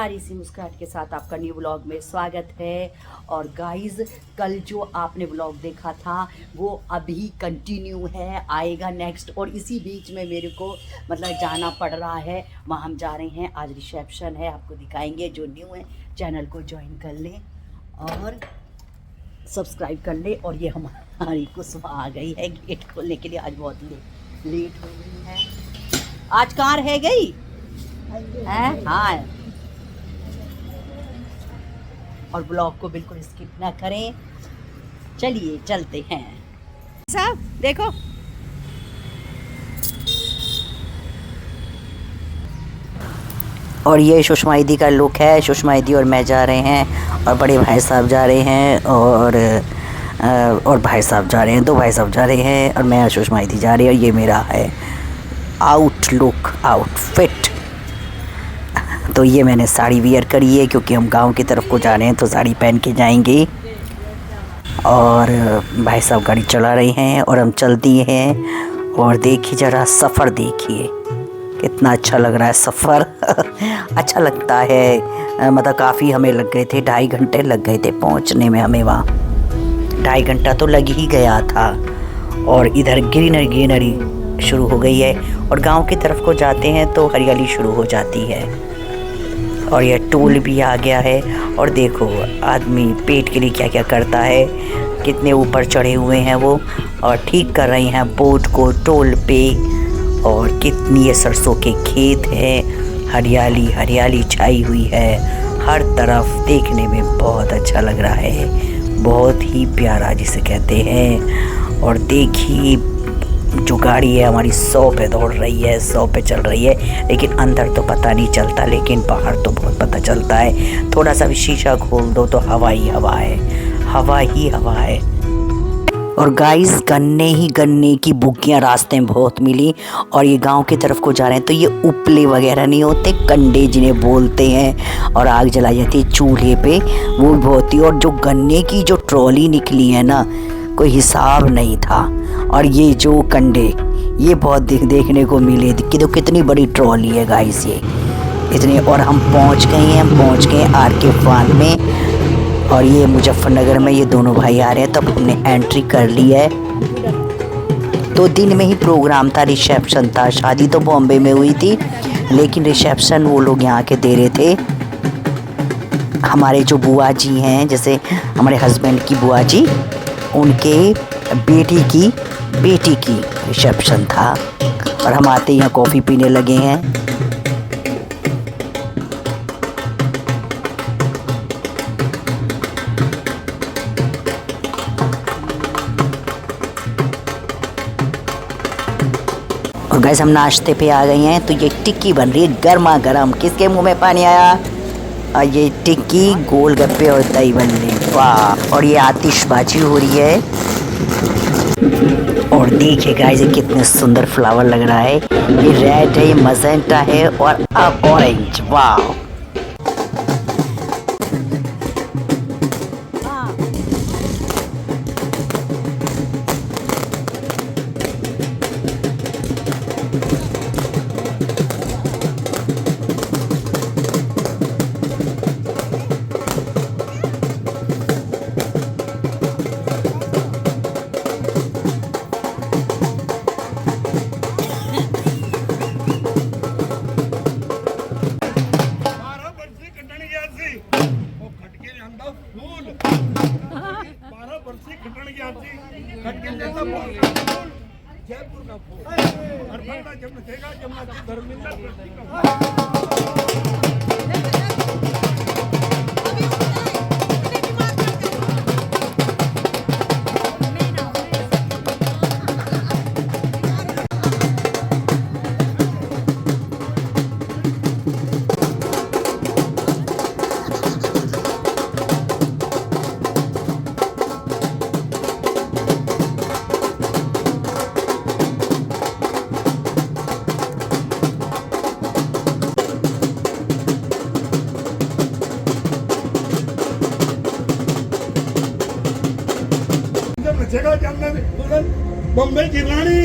प्यारी सी मुस्कुराहट के साथ आपका न्यू ब्लॉग में स्वागत है। और गाइस, कल जो आपने ब्लॉग देखा था वो अभी कंटिन्यू है, आएगा नेक्स्ट। और इसी बीच में मेरे को मतलब जाना पड़ रहा है, वहाँ हम जा रहे हैं। आज रिसेप्शन है, आपको दिखाएंगे। जो न्यू है चैनल को ज्वाइन कर लें और सब्सक्राइब कर ले। और ये हमारी कुसुम आ गई है गेट खोलने के लिए। आज बहुत लेट हो गई है। आज कार है गई है। हाँ, और ब्लॉग को बिल्कुल स्किप ना करें। चलिए चलते हैं। साहब देखो, और ये सुषमा दीदी का लुक है। सुषमा दीदी और मैं जा रहे हैं, और बड़े भाई साहब जा रहे हैं, और भाई साहब जा रहे हैं, दो भाई साहब जा रहे हैं, और मैं सुषमा दीदी जा रही है। और ये मेरा है आउटलुक, आउटफिट। तो ये मैंने साड़ी वियर करी है, क्योंकि हम गांव की तरफ को जा रहे हैं तो साड़ी पहन के जाएंगे। और भाई साहब गाड़ी चला रहे हैं और हम चल दिए हैं। और देखिए ज़रा सफ़र, देखिए कितना अच्छा लग रहा है सफ़र। अच्छा लगता है। मतलब काफ़ी हमें लग गए थे, 2.5 घंटे लग गए थे पहुंचने में हमें वहाँ। 2.5 घंटा तो लग ही गया था। और इधर ग्रीनरी शुरू हो गई है, और गांव की तरफ को जाते हैं तो हरियाली शुरू हो जाती है। और यह टोल भी आ गया है। और देखो आदमी पेट के लिए क्या क्या करता है, कितने ऊपर चढ़े हुए हैं वो, और ठीक कर रहे हैं बोट को टोल पे। और कितनी ये सरसों के खेत हैं, हरियाली हरियाली छाई हुई है हर तरफ। देखने में बहुत अच्छा लग रहा है, बहुत ही प्यारा जिसे कहते हैं। और देखिए जो गाड़ी है हमारी 100 पे दौड़ रही है, 100 पे चल रही है। लेकिन अंदर तो पता नहीं चलता, लेकिन बाहर तो बहुत पता चलता है। थोड़ा सा भी शीशा खोल दो तो हवा ही हवा है, हवा ही हवा है। और गाइस, गन्ने ही गन्ने की बुग्गियाँ रास्ते में बहुत मिली। और ये गांव की तरफ को जा रहे हैं तो ये उपले वगैरह नहीं होते, कंडे जिन्हें बोलते हैं, और आग जलाई जाती है चूल्हे पे, वो भी बहुत ही। और जो गन्ने की जो ट्रॉली निकली है ना, कोई हिसाब नहीं था। और ये जो कंडे, ये बहुत देखने को मिले कि तो कितनी बड़ी ट्रॉली है गाइस ये, इतनी। और हम पहुंच गए आर.के. फार्म में। और ये मुजफ्फरनगर में ये दोनों भाई आ रहे हैं, तब हमने एंट्री कर ली है। तो दिन में ही प्रोग्राम था, रिसेप्शन था। शादी तो बॉम्बे में हुई थी, लेकिन रिसेप्शन वो लोग यहाँ के दे रहे थे। हमारे जो बुआ जी हैं, जैसे हमारे हस्बैंड की बुआ जी, उनके बेटी की रिसेप्शन था। और हम आते यहाँ कॉफ़ी पीने लगे हैं। और गैस हम नाश्ते पे आ गए हैं। तो ये टिक्की बन रही है गर्मा गर्म। किसके मुंह में पानी आया? और ये टिक्की, गोलगप्पे और दही बल्ले, वाह। और ये आतिशबाजी हो रही है। और देखिए गाइस, ये कितने सुंदर फ्लावर लग रहा है। ये रेड है, ये मजेंटा है, और अब ऑरेंज, वाह। जयपुर का फूल और बंदा जब देगा जमुना की धर्मिंदा कृष्ण का जगह जमना दुल्हन बम्बई की रानी।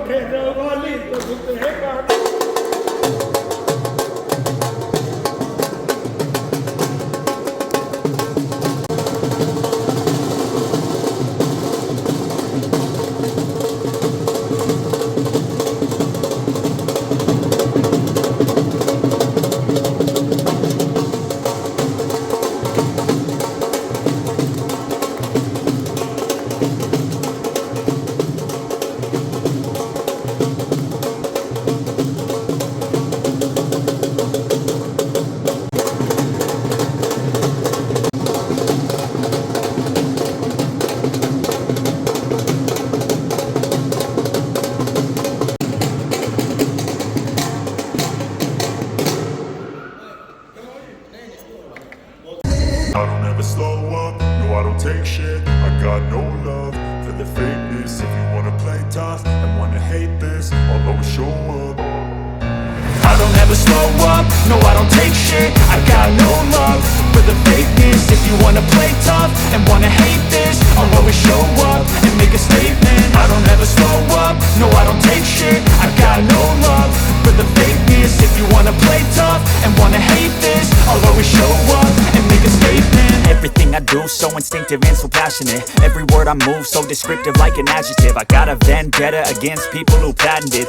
ठेरा वाली तो सुतेगा I don't ever slow up, no I don't take shit. I got no love for the fakeness. If you wanna play tough and wanna hate this, I'll always show up. I don't ever slow up, no I don't take shit. I got no love for the fakeness. If you wanna play tough and wanna hate this, I'll always show up and make a statement. I don't ever slow up, no I don't take shit. I got no love for the fakeness. If you wanna play tough and wanna hate this, I'll always show up and make a statement. Everything I do so instinctive and so passionate. Every word I move so descriptive like an adjective. I got a vendetta against people who patented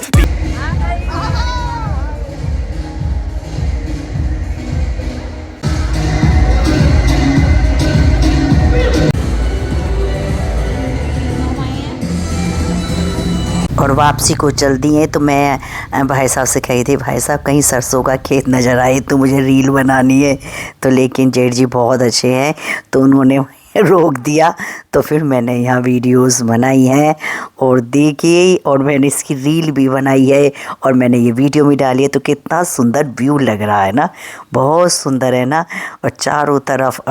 और वापसी को चल दिए। तो मैं भाई साहब से कही थी, भाई साहब कहीं सरसों का खेत नज़र आए तो मुझे रील बनानी है। तो लेकिन जेठ जी बहुत अच्छे हैं तो उन्होंने रोक दिया। तो फिर मैंने यहाँ वीडियोस बनाई हैं और देखिए, और मैंने इसकी रील भी बनाई है और मैंने ये वीडियो भी डाली है। तो कितना सुंदर व्यू लग रहा है ना, बहुत सुंदर है ना। और चारों तरफ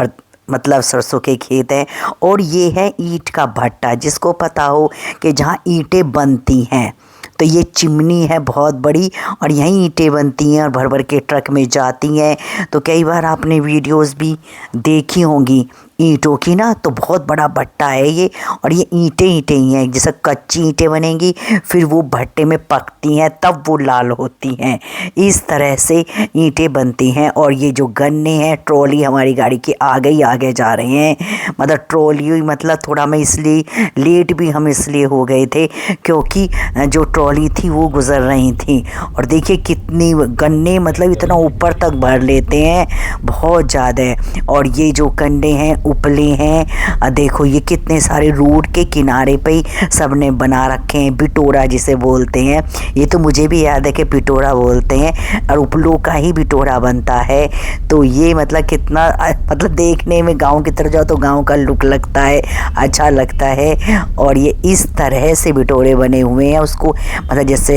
मतलब सरसों के खेत हैं और ये है ईंट का भट्टा। जिसको पता हो कि जहाँ ईंटें बनती हैं तो ये चिमनी है बहुत बड़ी और यहीं ईंटें बनती हैं और भर भर के ट्रक में जाती हैं। तो कई बार आपने वीडियोस भी देखी होंगी ईंटों की ना, तो बहुत बड़ा भट्टा है ये। और ये ईंटें ही हैं, जैसे कच्ची ईंटें बनेंगी फिर वो भट्टे में पकती हैं तब वो लाल होती हैं। इस तरह से ईंटें बनती हैं। और ये जो गन्ने हैं, ट्रॉली हमारी गाड़ी के आगे जा रहे हैं। मतलब ट्रॉली मतलब थोड़ा मैं इसलिए लेट भी हम इसलिए हो गए थे क्योंकि जो ट्रॉली थी वो गुज़र रही थी। और देखिए कितनी गन्ने मतलब इतना ऊपर तक भर लेते हैं, बहुत ज़्यादा। और ये जो कंडे हैं उपले हैं, देखो ये कितने सारे रोड के किनारे पे ही सब ने बना रखे हैं। बिटोरा जिसे बोलते हैं, ये तो मुझे भी याद है कि बिटोरा बोलते हैं और उपलों का ही बिटोरा बनता है। तो ये मतलब कितना मतलब देखने में गांव की तरफ जाओ तो गांव का लुक लगता है, अच्छा लगता है। और ये इस तरह से बिटोरे बने हुए हैं, उसको मतलब जैसे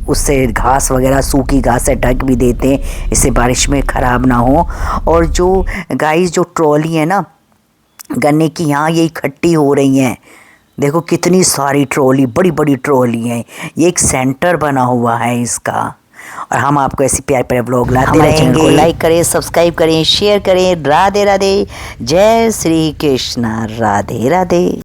उससे घास वगैरह सूखी घास से ढक भी देते हैं, इससे बारिश में ख़राब ना हो। और जो गाइस जो ट्रॉली है ना गन्ने की, यहाँ ये इकट्ठी हो रही हैं। देखो कितनी सारी ट्रॉली, बड़ी बड़ी ट्रॉली हैं। ये एक सेंटर बना हुआ है इसका। और हम आपको ऐसी प्यार प्यारे ब्लॉग लाते रहेंगे। लाइक करें, सब्सक्राइब करें, शेयर करें। राधे राधे, जय श्री कृष्णा, राधे राधे।